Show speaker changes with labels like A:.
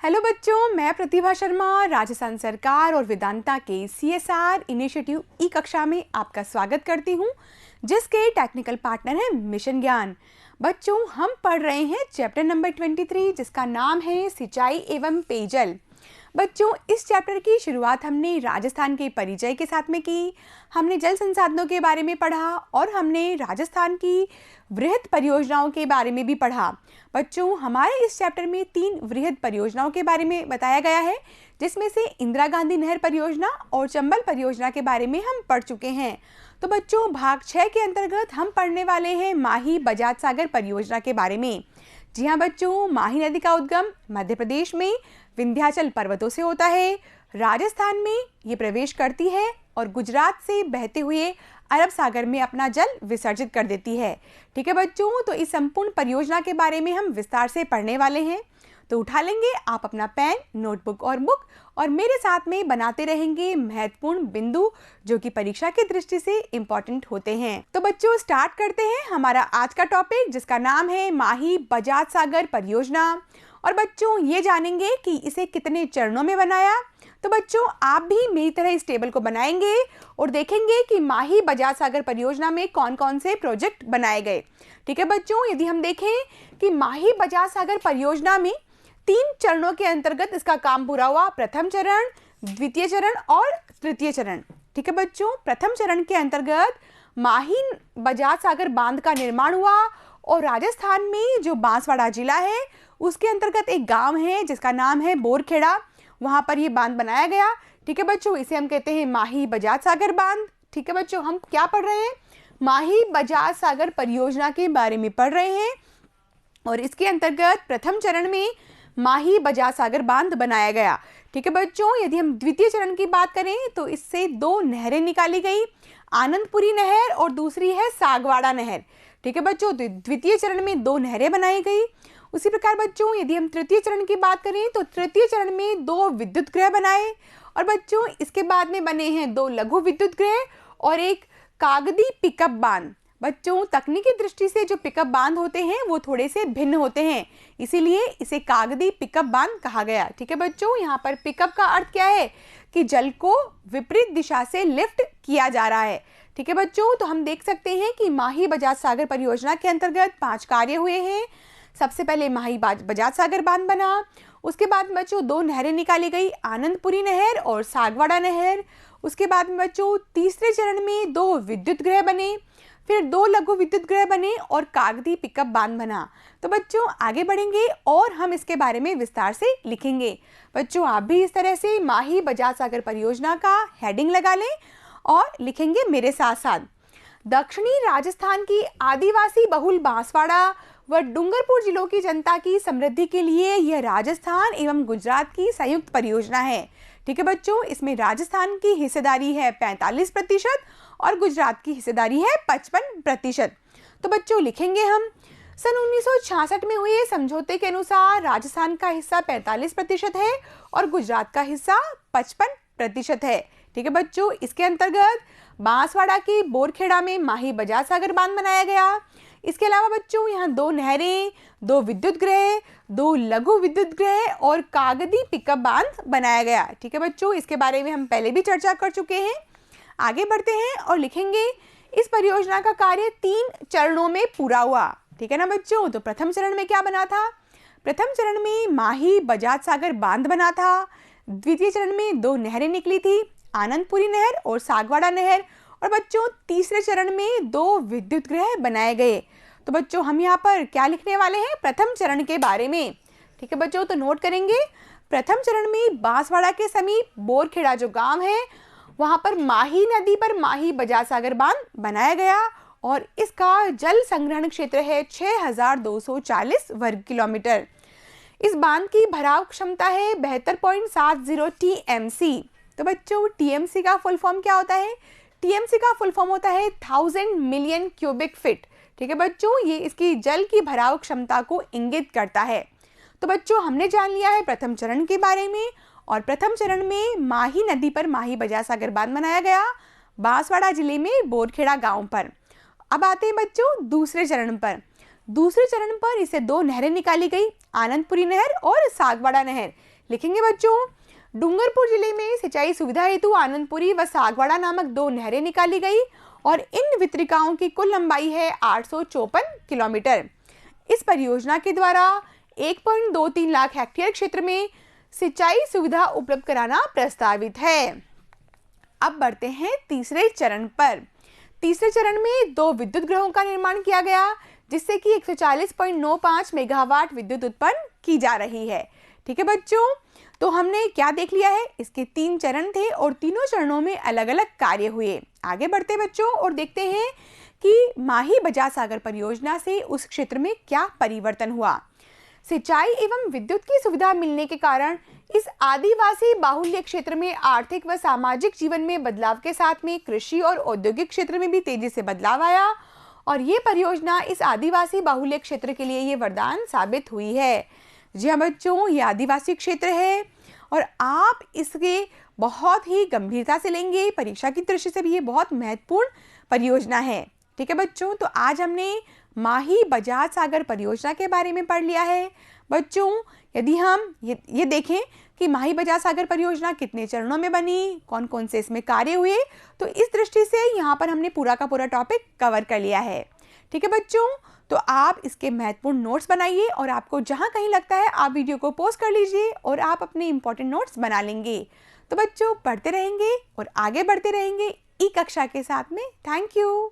A: Hello बच्चों, मैं प्रतिभा शर्मा राजस्थान सरकार और वेदांता के CSR इनिशिएटिव ई कक्षा में आपका स्वागत करती हूं, जिसके टेक्निकल पार्टनर हैं मिशन ज्ञान। बच्चों, हम पढ़ रहे हैं चैप्टर नंबर 23, जिसका नाम है सिंचाई एवं पेयजल। बच्चों, इस चैप्टर की शुरुआत हमने राजस्थान के परिचय के साथ में की। हमने जल संसाधनों के बारे में पढ़ा और हमने राजस्थान की वृहद परियोजनाओं के बारे में भी पढ़ा। बच्चों, हमारे इस चैप्टर में 3 वृहद परियोजनाओं के बारे में बताया गया है, जिसमें से इंदिरा गांधी नहर परियोजना और चंबल परियोजना के बारे में हम पढ़ चुके हैं। तो बच्चों, भाग 6 के अंतर्गत हम पढ़ने वाले हैं माही बजाज सागर परियोजना के बारे में। जी हाँ बच्चों, माही नदी का उद्गम मध्य प्रदेश में विंध्याचल पर्वतों से होता है, राजस्थान में ये प्रवेश करती है और गुजरात से बहते हुए अरब सागर में अपना जल विसर्जित कर देती है। ठीक है बच्चों, तो इस संपूर्ण परियोजना के बारे में हम विस्तार से पढ़ने वाले हैं। तो उठा लेंगे आप अपना पेन, नोटबुक और बुक और मेरे साथ में बनाते रहेंगे महत्वपूर्ण बिंदु जो कि परीक्षा की दृष्टि से इम्पोर्टेंट होते हैं। तो बच्चों, स्टार्ट करते हैं हमारा आज का टॉपिक, जिसका नाम है माही बजाज सागर परियोजना। और बच्चों, ये जानेंगे कि इसे कितने चरणों में बनाया। तो बच्चों, आप भी मेरी तरह इस टेबल को बनाएंगे और देखेंगे कि माही बजाज सागर परियोजना में कौन कौन से प्रोजेक्ट बनाए गए। ठीक है बच्चों, यदि हम देखें कि माही बजाज सागर परियोजना में 3 चरणों के अंतर्गत इसका काम पूरा हुआ। प्रथम चरण, द्वितीय चरण और तृतीय चरण। ठीक है बच्चों, प्रथम चरण के अंतर्गत माही बजाज सागर बांध का निर्माण हुआ और राजस्थान में जो बांसवाड़ा जिला है उसके अंतर्गत एक गांव है जिसका नाम है बोरखेड़ा, वहां पर ये बांध बनाया गया। ठीक है बच्चों, इसे हम कहते हैं माही बजाज सागर बांध। ठीक है बच्चों, हम क्या पढ़ रहे हैं? माही बजाज सागर परियोजना के बारे में पढ़ रहे हैं और इसके अंतर्गत प्रथम चरण में माही बजाज सागर बांध बनाया गया। ठीक है बच्चों, यदि हम द्वितीय चरण की बात करें तो इससे 2 नहरें निकाली गई, आनंदपुरी नहर और दूसरी है सागवाड़ा नहर। ठीक है बच्चों, द्वितीय चरण में 2 नहरें बनाई गई। उसी प्रकार बच्चों, यदि हम तृतीय चरण की बात करें तो तृतीय चरण में 2 विद्युत गृह बनाए और बच्चों इसके बाद में बने हैं 2 लघु विद्युत गृह और एक कागदी पिकअप बांध। बच्चों, तकनीकी दृष्टि से जो पिकअप बांध होते हैं वो थोड़े से भिन्न होते हैं, इसीलिए इसे कागदी पिकअप बांध कहा गया। ठीक है बच्चों, यहाँ पर पिकअप का अर्थ क्या है कि जल को विपरीत दिशा से लिफ्ट किया जा रहा है। ठीक है बच्चों, तो हम देख सकते हैं कि माही बजाज सागर परियोजना के अंतर्गत 5 कार्य हुए हैं। सबसे पहले माही बजाज सागर बांध बना, उसके बाद बच्चों 2 नहरें निकाली गई, आनंदपुरी नहर और सागवाड़ा नहर। उसके बाद बच्चों तीसरे चरण में 2 विद्युत गृह बने, फिर 2 लघु विद्युत गृह बने और कागदी पिकअप बांध बना। तो बच्चों आगे बढ़ेंगे और हम इसके बारे में विस्तार से लिखेंगे। बच्चों, आप भी इस तरह से माही बजाज सागर परियोजना का हेडिंग लगा लें और लिखेंगे मेरे साथ साथ। दक्षिणी राजस्थान की आदिवासी बहुल बांसवाड़ा व डूंगरपुर जिलों की जनता की समृद्धि के लिए यह राजस्थान एवं गुजरात की संयुक्त परियोजना है। ठीक है बच्चों, इसमें राजस्थान की हिस्सेदारी है 45% और गुजरात की हिस्सेदारी है 55%। तो बच्चों लिखेंगे हम, सन 1966 में हुए समझौते के अनुसार राजस्थान का हिस्सा 45% है और गुजरात का हिस्सा 55% है। ठीक है बच्चों, इसके अंतर्गत बांसवाड़ा के बोरखेड़ा में माही बजाज सागर बांध बनाया गया। इसके अलावा बच्चों यहाँ 2 नहरें, 2 विद्युत गृह, 2 लघु विद्युत गृह और कागदी पिकअप बांध बनाया गया। ठीक है बच्चों, इसके बारे में हम पहले भी चर्चा कर चुके हैं। आगे बढ़ते हैं और लिखेंगे इस परियोजना का कार्य 3 चरणों में पूरा हुआ। ठीक है ना बच्चों, तो प्रथम चरण में क्या बना था? प्रथम चरण में माही बजाज सागर बांध बना था। द्वितीय चरण में 2 नहरें निकली थी, आनंदपुरी नहर और सागवाड़ा नहर। और बच्चों तीसरे चरण में 2 विद्युत गृह बनाए गए। तो बच्चों हम यहाँ पर क्या लिखने वाले हैं? प्रथम चरण के बारे में। ठीक है बच्चों, तो नोट करेंगे, प्रथम चरण में बांसवाड़ा के समीप बोरखेड़ा जो गांव है वहां पर माही नदी पर माही बजाज सागर बांध बनाया गया और इसका जल संग्रहण क्षेत्र है 6240 वर्ग किलोमीटर। इस बांध की भराव क्षमता है 72.70 TMC। तो बच्चों TMC का फुल फॉर्म क्या होता है? TMC का फुल फॉर्म होता है 1000 मिलियन क्यूबिक फीट। ठीक है बच्चों, ये इसकी जल की भराव क्षमता को इंगित करता है। तो बच्चों हमने जान लिया है प्रथम चरण के बारे में और प्रथम चरण में माही नदी पर माही बजाज सागर बांध बनाया गया बांसवाड़ा जिले में बोरखेड़ा गांव पर। अब आते हैं बच्चों दूसरे चरण पर। दूसरे चरण पर इसे 2 नहरें निकाली गई, आनंदपुरी नहर और सागवाड़ा नहर। लिखेंगे बच्चों, डूंगरपुर जिले में सिंचाई सुविधा हेतु आनंदपुरी व सागवाड़ा नामक 2 नहरें निकाली गई और इन वितरिकाओं की कुल लंबाई है 854 किलोमीटर। इस परियोजना के द्वारा 1.23 लाख हेक्टेयर क्षेत्र में सिंचाई सुविधा उपलब्ध कराना प्रस्तावित है। अब बढ़ते हैं तीसरे चरण पर। तीसरे चरण में 2 विद्युत गृहों का निर्माण किया गया, जिससे कि 140.95 मेगावाट विद्युत उत्पन्न की जा रही है। ठीक है बच्चों, तो हमने क्या देख लिया है, इसके 3 चरण थे और तीनों चरणों में अलग अलग कार्य हुए। आगे बढ़ते बच्चों और देखते हैं कि माही बजाज सागर परियोजना से उस क्षेत्र में क्या परिवर्तन हुआ। सिंचाई एवं विद्युत की सुविधा मिलने के कारण इस आदिवासी बाहुल्य क्षेत्र में आर्थिक व सामाजिक जीवन में बदलाव के साथ में कृषि और औद्योगिक क्षेत्र में भी तेजी से बदलाव आया और ये परियोजना इस आदिवासी बाहुल्य क्षेत्र के लिए ये वरदान साबित हुई है। जी हाँ बच्चों, ये आदिवासी क्षेत्र है और आप इसके बहुत ही गंभीरता से लेंगे। परीक्षा की दृष्टि से भी ये बहुत महत्वपूर्ण परियोजना है। ठीक है बच्चों, तो आज हमने माही बजाज सागर परियोजना के बारे में पढ़ लिया है। बच्चों, यदि हम ये देखें कि माही बजाज सागर परियोजना कितने चरणों में बनी, कौन कौन से इसमें कार्य हुए, तो इस दृष्टि से यहाँ पर हमने पूरा का पूरा टॉपिक कवर कर लिया है। ठीक है बच्चों, तो आप इसके महत्वपूर्ण नोट्स बनाइए और आपको जहाँ कहीं लगता है आप वीडियो को पॉज कर लीजिए और आप अपने इंपॉर्टेंट नोट्स बना लेंगे। तो बच्चों, पढ़ते रहेंगे और आगे बढ़ते रहेंगे ई कक्षा के साथ में। Thank you.